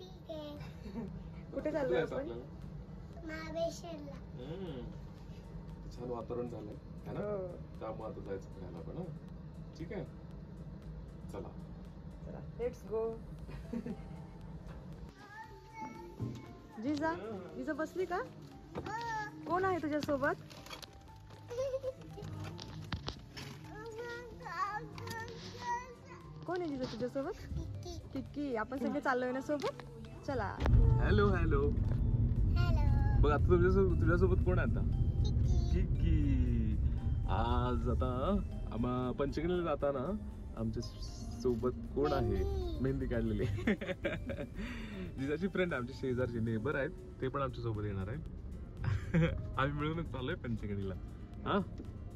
ठीक आहे. कुठे चाललोय आपण? महाबळेश्वरला. छान वातावरण झालंय है ना? त्यामुळे आता जायचं फिरायला आपण हं? ठीक आहे, चला चला लेट्स गो. जिजा जिजा बसली का? कोण आहे तुझ्या सोबत? कोण आहे जिजा तुझ्या सोबत? किक्की. आपण सगळे चाललोय ना सोबत. चला. Hello hello. हॅलो. बघ आता तुझ्यासोबत कोण आहे आता? किक्की. आज आता आम्हा पंचगणीला जाताना आमच्या सोबत कोण आहे? मेहंदी काढलेली. जिजाची फ्रेंड आमची शेजारची नेबर आहेत, ते पण आमच्या सोबत येणार आहेत. आम्ही मिळूनच चाललोय पंचगणीला. हा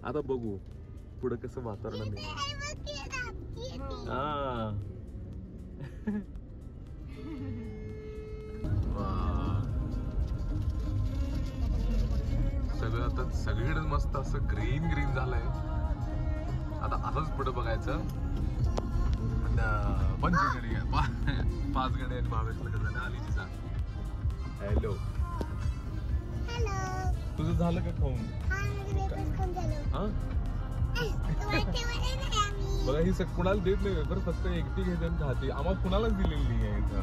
आता बघू पुढे कसं वातावरण आहे. सगळं आता सगळीकडे मस्त असं ग्रीन ग्रीन झालंय. आता आताच पुढे बघायचं पंचगणी, 5 गणी आणि महाबळेश्वर झालं. आली जिजा. हॅलो. हॅलो. तुझं झालं का खाऊन? हा बघा ही कुणाला देत नाही वेफर, फक्त एकटी घेते आणि खाते. आम्हाला कुणालाच दिलेली नाही आहे इथं.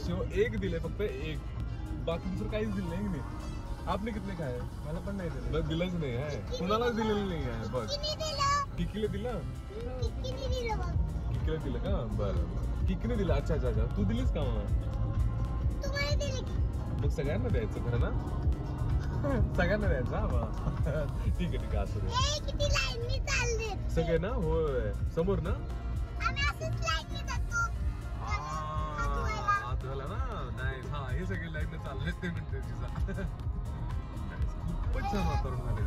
शिव एक दिले, फक्त एक, बाकी दुसरं काहीच दिलं नाही. आपने कितने खाए? मला पण नाही दिलं. दिलंच नाही आहे, कुणालाच दिलेलं नाही आहे. बघ किकीला दिलं. किकीला दिलं का? बरं किकीने दिलं. अच्छा अच्छा अच्छा. तू दिलीस का? मग सगळ्यांना द्यायचं खरं ना? सगळ्यांना द्यायचं. ठीक आहे ठीक आहे. असं सगळे ना? होय. समोर ना? झाला ना? नाही हा हे सगळे लाईन चालले ते म्हणते तिचा. खूपच छान वातावरण झाले.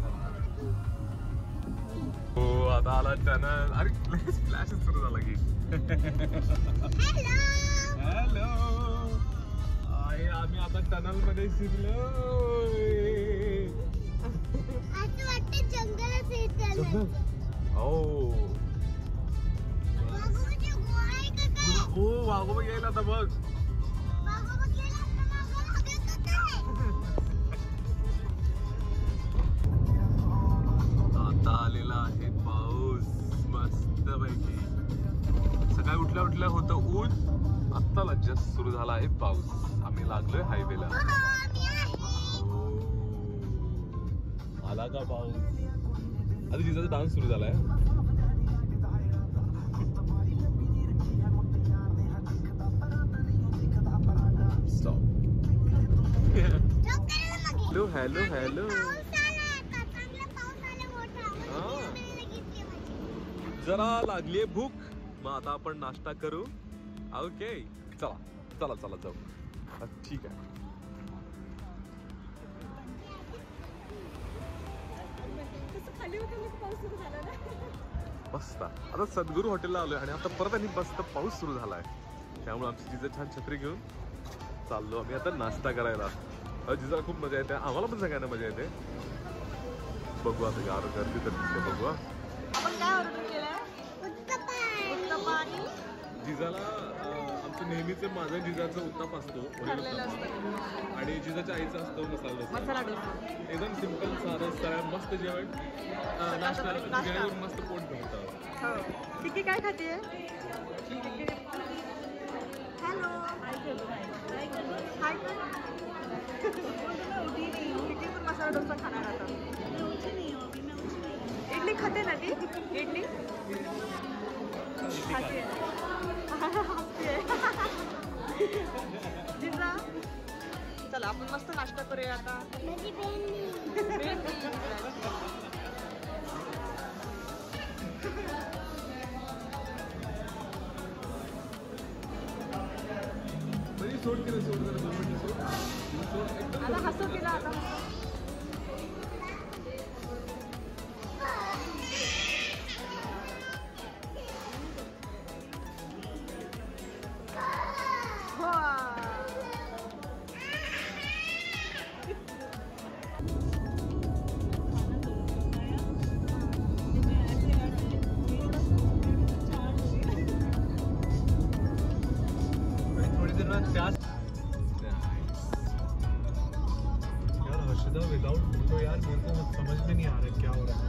हो आता आला चॅनल. अरे फ्लॅशच सुरू झाला की. हॅलो. आम्ही आता टनल मध्ये शिरलो. हो वाघोबा गेला आता बघ. आता आलेला आहे पाऊस मस्त पैकी. सकाळी उठल्या उठल्या होतं ऊन, आत्ताला जस्ट सुरू झाला आहे पाऊस. आम्ही लागलोय हायवेला. आला का पाऊस? आता जिजाचा डान्स सुरू झालाय. Hello hello hello. जरा लागलीये भूक, मग आता आपण नाश्ता करू. ओके चला चला चला जाऊ. ठीक आहे. मस्त. आता सद्गुरू हॉटेलला आलोय आणि आता परत आणि मस्त पाऊस सुरू झालाय. त्यामुळे आमची जिजा छान छत्री घेऊन चाललो आम्ही आता नाश्ता करायला. जिजाला खूप मजा येते, आम्हाला पण सगळ्यांना मजा येते. बघू आता गार गर्दी तर दिसते. बघू आपण काय ऑर्डर केलंय? जिजाला आमचं नेहमीचं माझं जिजाचं उत्ताप असतो आणि जिजाच्या आईचा असतो मसाला डोसा. एकदम सिंपल साधं सरळ मस्त जेवण. नाश्ता जेवण मस्त पोट भरतं. किती काय खाते? हॅलो किती पण मसाला डोसा खाणार आता. इडली खाते ना ती? इडली खाते. जिजा चला आपण मस्त नाश्ता करूया आता. सोड केलं सोड. आता हसू केला आता. यार हर्षदा विदाउट फोटो यार मेरे को समझ में नहीं आ रहा क्या हो रहा है।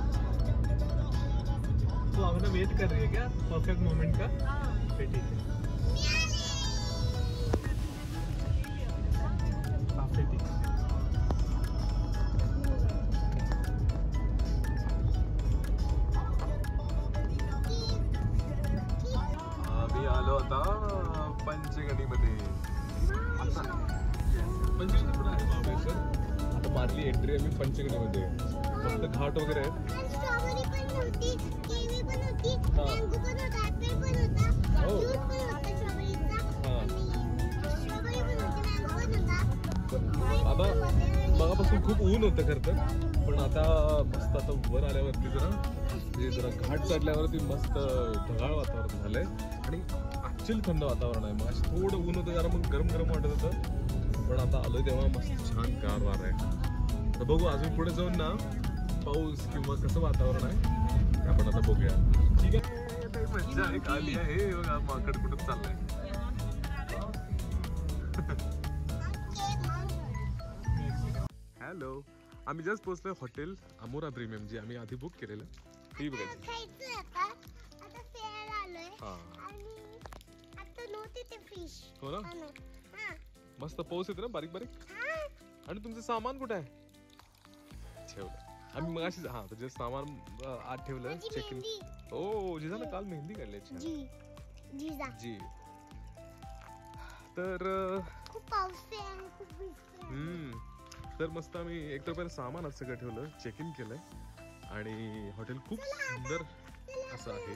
तो अवना वेट कर रही है क्या परफेक्ट मोमेंट का? फिर ठीक है, फिर ठीक है। आम्ही आलो आता पंचगणीमध्ये. आता पंचगणी कुठं आहे महाबळेश्वर? आता मारली एंट्री आम्ही पंचगणीमध्ये. मस्त घाट वगैरे आहेत. स्ट्रॉबेरी पण होती, किवी पण होती, हा. मँगो पण होता, ऍपल पण होता, हो. ज्यूस पण होता स्ट्रॉबेरीचा हा. आणि स्ट्रॉबेरी पण होती, मँगो पण होता. आता मगापासून खूप ऊन होतं खरं तर, पण आता मस्त आता वर आल्यावरती जरा घाट चढल्यावरती मस्त ढगाळ वातावरण झालंय आणि ऍक्च्युअली थंड वातावरण आहे. मग थोडं ऊन होतं जरा, मग गरम गरम वाटत होतं, पण आता आलो तेव्हा मस्त छान गार वारा आहे. तर बघू अजून पुढे जाऊन ना पाऊस किंवा कसं वातावरण आहे ते आपण आता बघूया. ठीक आहे, मज्जा आहे. आली आहे हे बघा माकड कुठं चाललंय. हॅलो, आम्ही जस्ट पोहोचलोय हॉटेल अमोरा प्रीमियम, जे आम्ही आधी बुक केलेलं. ती बघायची. खायचं आता फेअर आलोय हा. आणि आता नव्हते ते फिश. हो ना, हा. मस्त पाऊस येतो ना बारीक बारीक. हा. आणि तुमचं सामान कुठे आहे? ठेवलं आम्ही मग अशीच. हा, तुझं सामान आत ठेवलं. माझी चेक इन. मेहंदी. ओ जिजा ना काल मेहंदी काढली. छान जिजा. जी. तर खूप पाऊस आहे, खूप भिजतोय. तर मस्त आम्ही एकतर पहिलं सामान आज सगळं ठेवलं, चेक इन केलंय आणि हॉटेल खूप सुंदर असं आहे.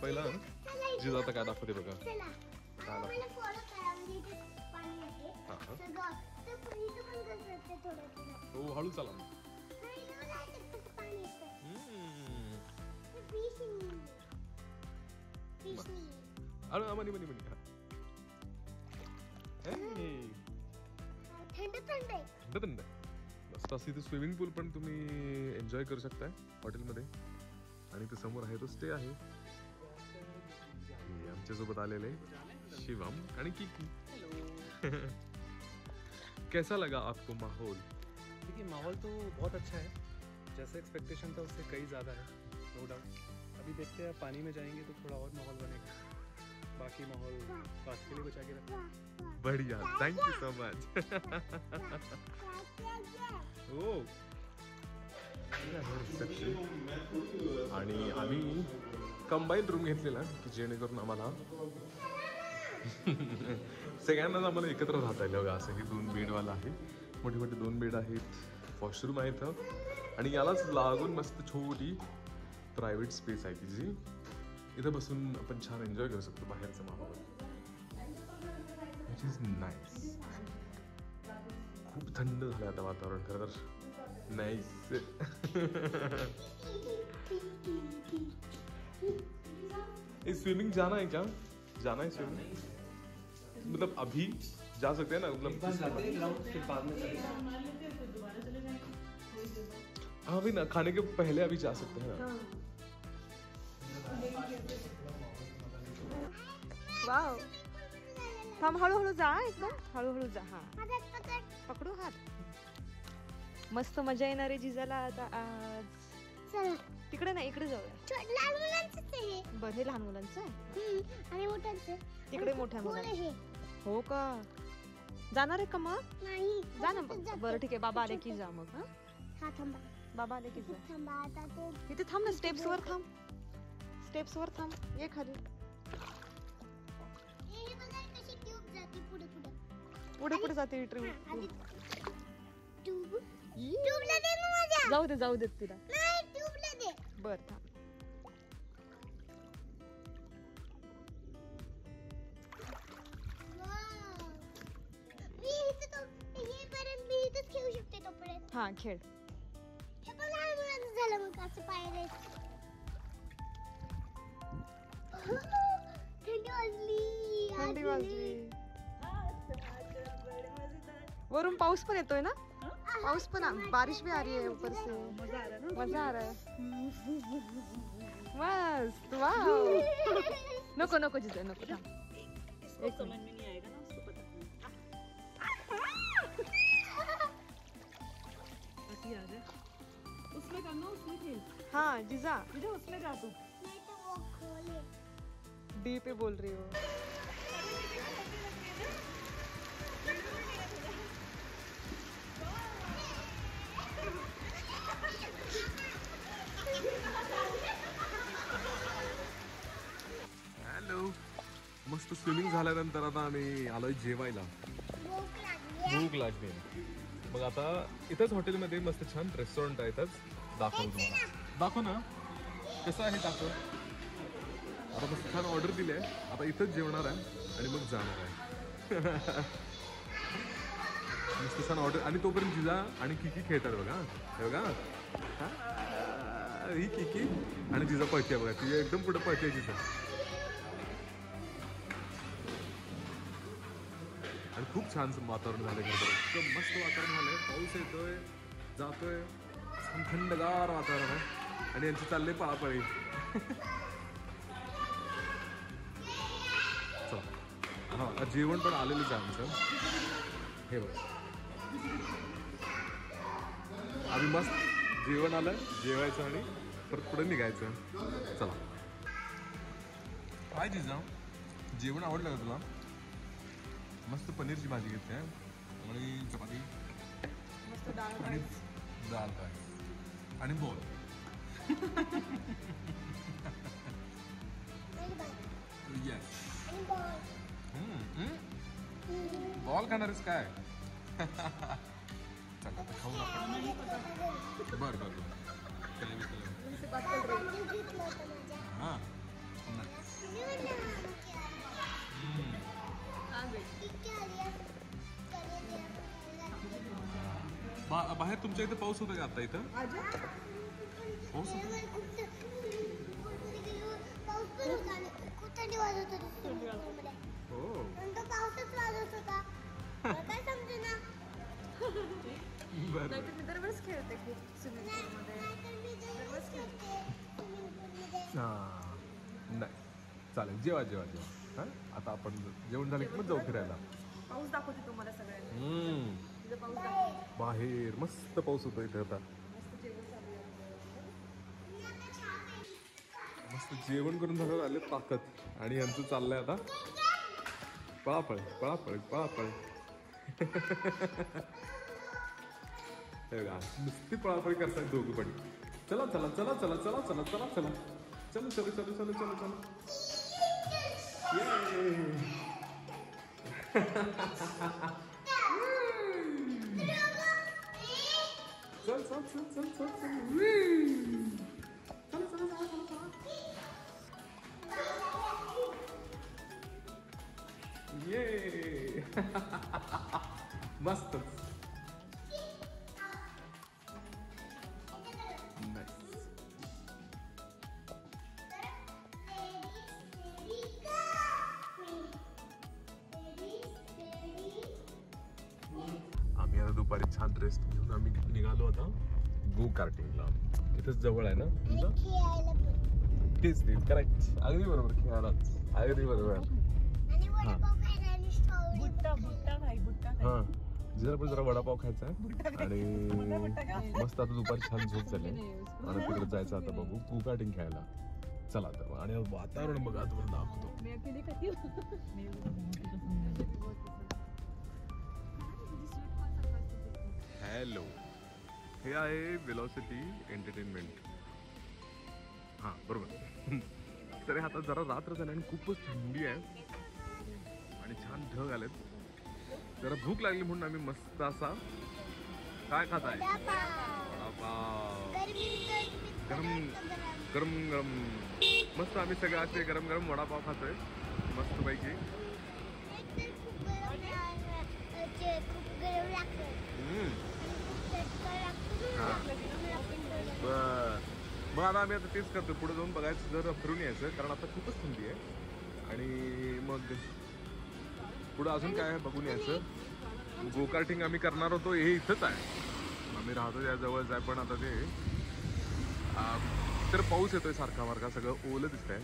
पहिला जिजा आता काय दाखवते बघा. चला काय मला फॉलो करा, म्हणजे इथे पाणी आहे. हा, हा. सगळं तर इथं पण कसं असतं थोडं थोडं. हो, हळू चाला. नाही, इथं मला ऐकत कसं पाणी येतं. हम्म. फिश नाही. अरे मनी मनी मनी. थंड थंड आहे. थंड थंड मस्त असं इथे स्विमिंग पूल पण तुम्ही एन्जॉय करू शकताय हॉटेलमध्ये. आणि ते समोर आहे तो स्टे आहे. आमच्या सोबत आलेले शिवम आणि किकी. कैसा लगा आपको माहौल? देखिए माहौल तो बहुत अच्छा है, जैसे एक्सपेक्टेशन था उससे कई ज़्यादा है, नो डाउट। अभी देखते हैं पानी में जाएंगे तो थोड़ा और माहौल बनेगा, बाकी माहौल बात के लिए बचा के रखते हैं। बढ़िया, थैंक यू सो मच. हो. आणि आम्ही कंबाईन रूम घेतलेला की जेणेकरून आम्हाला सगळ्यांनाच आम्हाला एकत्र राहता येईल. बघा असं हे 2 बेडवाला आहे, मोठे मोठे 2 बेड आहेत, वॉशरूम आहे इथं आणि यालाच लागून मस्त छोटी प्रायव्हेट स्पेस आहे की जी इथं बसून आपण छान एन्जॉय करू शकतो बाहेरचं माहोल. Which is nice. खूप थंड झालं आता वातावरण खरं तर. नाईस. स्विमिंग जाना है क्या? जाना है स्विमिंग? मतलब अभी जा सकते हैं ना? मतलब हाँ अभी ना, खाने के पहले अभी जा सकते हैं ना. वाव. थांब, हळूहळू जा, एकदम हळूहळू जा. हा, हातात पकड. पकडू हात. मस्त मजा येणार आहे जिजाला आता आज. चला तिकडे नाही, इकडे जाऊया. लहान मुलांचंच आहे हे. बरं, हे लहान मुलांचं आहे. आणि मोठ्यांचं. तिकडे मोठ्या मुलांचं. हे हो का? जाणार आहे का मग? नाही. जा ना. जाते. बरं ठीक आहे, बाबा आले की जा मग. हा, हा थांबा. बाबा आले की जा. थांबा आता ते. इथे थांब ना, स्टेप्स वर थांब. स्टेप्स वर थांब, ये खाली. हे बघा कशी ट्यूब जाते पुढे पुढे. पुढे पुढे जाते ट्यूब. ट्यूब. ट्यूबला दे ना माझ्या. जाऊ दे, जाऊ देत तिला. नाही ट्यूबला दे. बर थांब. वाव. मी इथे तो हे पर्यंत मी इथेच खेळू शकते तोपर्यंत. हा, खेळ. हे पण लहान मुलांचं झालं मग असं पायरे. थंडी वाजली. थंडी वाजली. वरून पाऊस पण येतोय ना? पाऊस पण बारिश भी आ रही है ऊपर से. मजा आ रहा है. मस्त. वाव. नको नको जिजा, नको. थांब. एक मिनिट. ये आ जा उसमें करना उसमें खेल हाँ जीजा तुझे उसमें जा तू मैं तो वो खोले डी पे बोल रही हो. हॅलो. मस्त स्विमिंग झाल्यानंतर आता आम्ही आलोय जेवायला. भूक लागली भूक लागली. मग आता इथंच हॉटेलमध्ये मस्त छान रेस्टॉरंट आहे. इथंच दाखव तुम्हाला. दाखव ना कसं आहे दाखव. आता मस्त छान ऑर्डर दिली आहे. आता इथंच जेवणार आहे आणि मग जाणार आहे. मस्त छान ऑर्डर. आणि तोपर्यंत जिजा आणि किकी खेळतात बघा. हे बघा ही किकी आणि जिजा पळते बघा. ती एकदम पुढे पळते जिजा. आणि खूप छान वातावरण झालंय. एकदम मस्त वातावरण झालंय. पाऊस येतोय जातोय. छान थंडगार वातावरण आहे आणि यांची चालले पळापळी. चला हा जेवण पण आलेलंच आहे आमचं. हे बघ आम्ही मस्त जेवण आलं जेवायचं आणि परत पुढे निघायचं. चला काय जिजा जेवण आवडलं का तुला. मस्त पनीरची भाजी घेते आणि चपाती मस्त डाळ आणि दाल फ्राय आणि बॉल. येस बॉल खाणारच काय. चला आता खाऊ आपण. बर बर हां बाहेर तुमच्या इथे पाऊस होता का आता इथं. पाऊस होता. खूप थंडी वाजत होती. हो पाऊसच वाजत होता. काय समजे ना. बरं नाहीतर मी दरवेळेस खेळते खूप स्विमिंग पूल मध्ये. हां नाही चालेल. जेवा जेवा जेवा. हां आता आपण जेवण झालं की मग जाऊ फिरायला. पाऊस दाखवते तुम्हाला सगळ्यांना. तिथं पाऊस दाखवते. बाहेर मस्त पाऊस होतो इथे आता. मस्त जेवण करून झालं आले ताकद आणि यांचं चाललंय आता पळापळ पळापळ पळापळ. नुसती पळापळी करतात दोघं पण. चला चला चला चला चला चला चला चला चलो चलो चलो चलो चलो चलो. चल चल चल चल चल चल चल चल चल. ये मस्त. आम्ही आता दुपारी छान रेस्ट घेऊन आम्ही निघालो आता गो कार्टिंगला. इथेच जवळ आहे ना तुमचं. तेच ते करेक्ट अगदी बरोबर. खेळायलाच अगदी बरोबर. हा जरा पण जरा वडापाव खायचा आहे आणि मस्त आता दुपारी छान झोप झाली आणि तिकडे जायचं आता बघू गो कार्टिंग खेळायला. चला तर. आणि वातावरण बघा तुम्हाला दाखवतो. हॅलो हे आहे वेलॉसिटी एंटरटेनमेंट. हां बरोबर. तर आता जरा रात्र झाली आणि खूपच थंडी आहे आणि छान ढग आलेत. जरा भूक लागली म्हणून आम्ही मस्त असा काय खात आहे वडापाव. गरम गरम गरम मस्त आम्ही सगळं असे गरम गरम वडापाव खातोय मस्त पैकी. मग आता आम्ही आता तेच करतो. पुढे जाऊन बघायचं जर फिरून यायचं कारण आता खूपच थंडी आहे आणि मग पुढं अजून काय आहे बघून यायचं. गो कार्टिंग आम्ही करणार होतो हे इथंच आहे. आम्ही राहतो त्याजवळच आहे पण आता ते तर पाऊस येतोय सारखा मारखा सगळं ओलं दिसतंय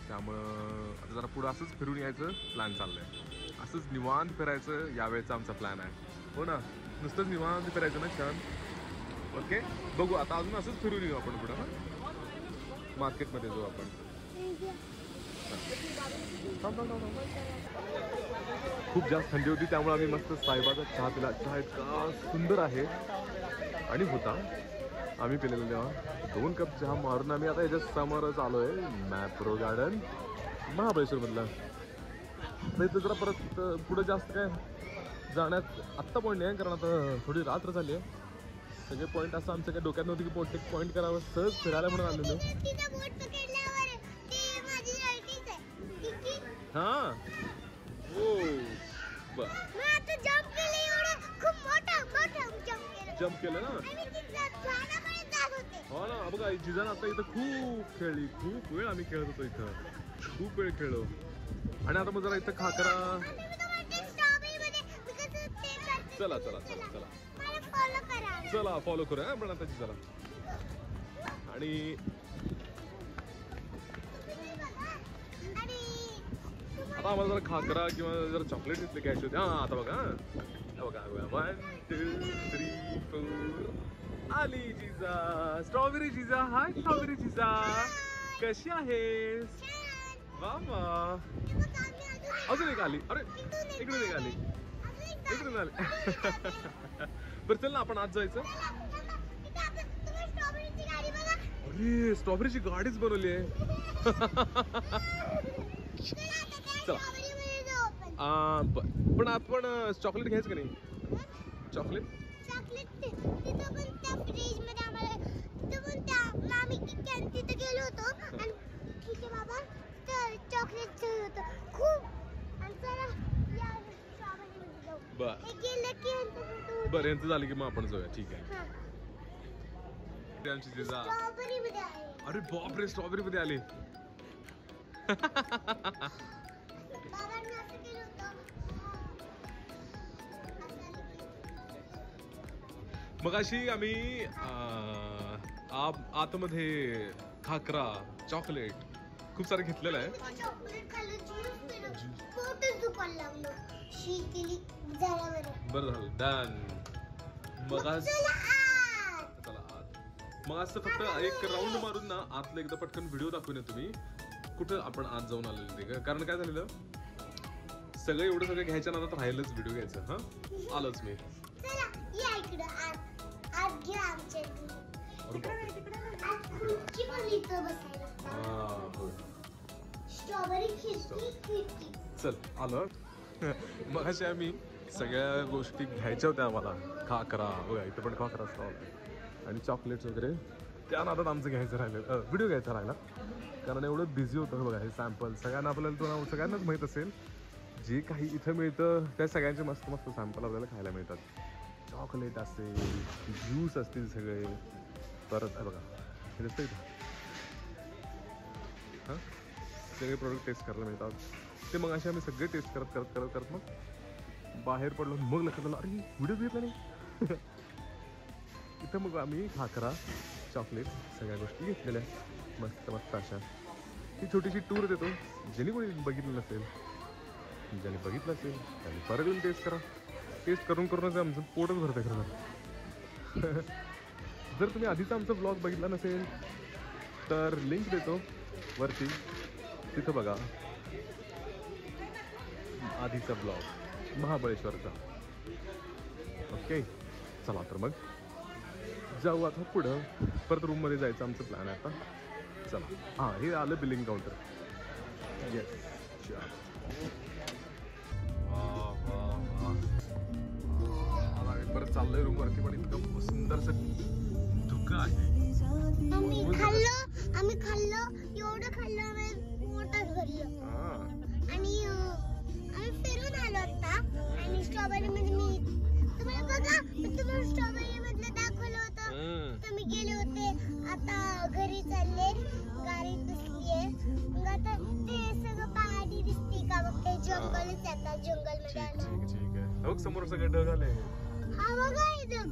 त्यामुळं आता जरा पुढं असंच फिरून यायचं प्लॅन चाललंय. असंच निवांत फिरायचं यावेळेचा आमचा प्लॅन आहे. हो ना नुसतंच निवांत फिरायचं ना छान. ओके बघू आता अजून असंच फिरून येऊ आपण पुढे मार्केटमध्ये जाऊ आपण खूप जास्त थंडी होती त्यामुळे आम्ही मस्त साईबाचा चहा पिला चहा इतका सुंदर आहे आणि होता आम्ही पिलेला तेव्हा 2 कप चहा मारून आम्ही आता याच्या समोरच आलोय मॅप्रो गार्डन महाबळेश्वर मधला तर इथं जरा परत पुढे जास्त काय जाण्यात आत्ता पॉईंट नाही कारण आता थोडी रात्र झाली आहे सगळे पॉईंट असं आमचं काही डोक्यात नव्हतं की प्रत्येक पॉईंट करावं सहज फिरायला म्हणून आलेलो हा हो जम्प केलं ना हो ना बघा जिजान आता इथं खूप खेळली खूप वेळ आम्ही खेळत होतो इथं खूप वेळ खेळलो आणि आता मग जरा इथं खाकरा चला चला चला चला चला फॉलो करूया आपण आता जिजाला आणि आता आम्हाला जरा खाकरा किंवा जरा चॉकलेट इथले घ्यायचे होते हा आता बघा बघा 1 2 3 4 आली जिजा स्ट्रॉबेरी जिजा हाय स्ट्रॉबेरी जिजा कशी आहेस वा वा अजून एक आली अरे इकडे एक आली इकडे आली बरं चल ना आपण आज जायचं अरे स्ट्रॉबेरीची गाडीच बनवली आहे चला पण आपण चॉकलेट घ्यायचं का नाही चॉकलेट बरं यांचं झालं की मग आपण जाऊया ठीक आहे आमची जिजा अरे बापरे स्ट्रॉबेरी मध्ये आली मग अशी आम्ही आतमध्ये खाकरा चॉकलेट खूप सारे घेतलेलं आहे बरं झालं डन मग आज चला आत मग आज फक्त एक राऊंड मारून ना आतलं एकदा पटकन व्हिडिओ दाखवून तुम्ही कुठं आपण आत जाऊन आलेलं ते कारण काय झालेलं सगळं एवढं सगळं घ्यायच्या नादात राहिलंच व्हिडिओ घ्यायचं हा आलोच मी चल आलो मग अशा आम्ही सगळ्या गोष्टी घ्यायच्या होत्या आम्हाला खाकरा बघा इथं पण खाकरा स्टॉल आणि चॉकलेट्स वगैरे त्या नादात आमचं घ्यायचं राहिलं व्हिडिओ घ्यायचा राहिला कारण एवढं बिझी होतं बघा हे सॅम्पल सगळ्यांना आपल्याला तो सगळ्यांनाच माहीत असेल जे काही इथं मिळतं त्या सगळ्यांचे मस्त मस्त सॅम्पल आपल्याला खायला मिळतात चॉकलेट असेल ज्यूस असतील सगळे परत बघा हे दिसतं इथं हां सगळे प्रोडक्ट टेस्ट करायला मिळतात ते मग असे आम्ही सगळे टेस्ट करत मग बाहेर पडलो मग लक्षात आलं अरे व्हिडिओ घेतला नाही इथं मग आम्ही खाकरा चॉकलेट सगळ्या गोष्टी घेतलेल्या मस्त मस्त अशा ही छोटीशी टूर देतो ज्याने कोणी बघितलं नसेल ज्याने बघितलं असेल त्याने परत येऊन टेस्ट करा टेस्ट करूनच आमचं पोटच भरतं खरं जर तुम्ही आधीचा आमचा ब्लॉग बघितला नसेल तर लिंक देतो वरती तिथं बघा आधीचा ब्लॉग महाबळेश्वरचा ओके चला तर मग जाऊ आता पुढं परत रूममध्ये जायचं आमचं प्लॅन आहे आता चला हां हे आलं बिलिंग काउंटर येस परत चाललंय रूमवरती पण इतकं सुंदरसं धुकं आहे आम्ही खाल्लं एवढं खाल्लं आम्ही पोटच भरलं आणि आम्ही फिरून आलो आता आणि स्ट्रॉबेरी मध्ये मी तुम्हाला बघा तुम्हाला स्ट्रॉबेरी मधलं दाखवलं होतं तुम्ही गेले होते आता घरी चालले गाडी दिसलीये मग आता ते सगळं पहाडी दिसते का मग ते जंगलच आता जंगल मध्ये आलं ठीक आहे समोर सगळे ढग आले हा बघा इथं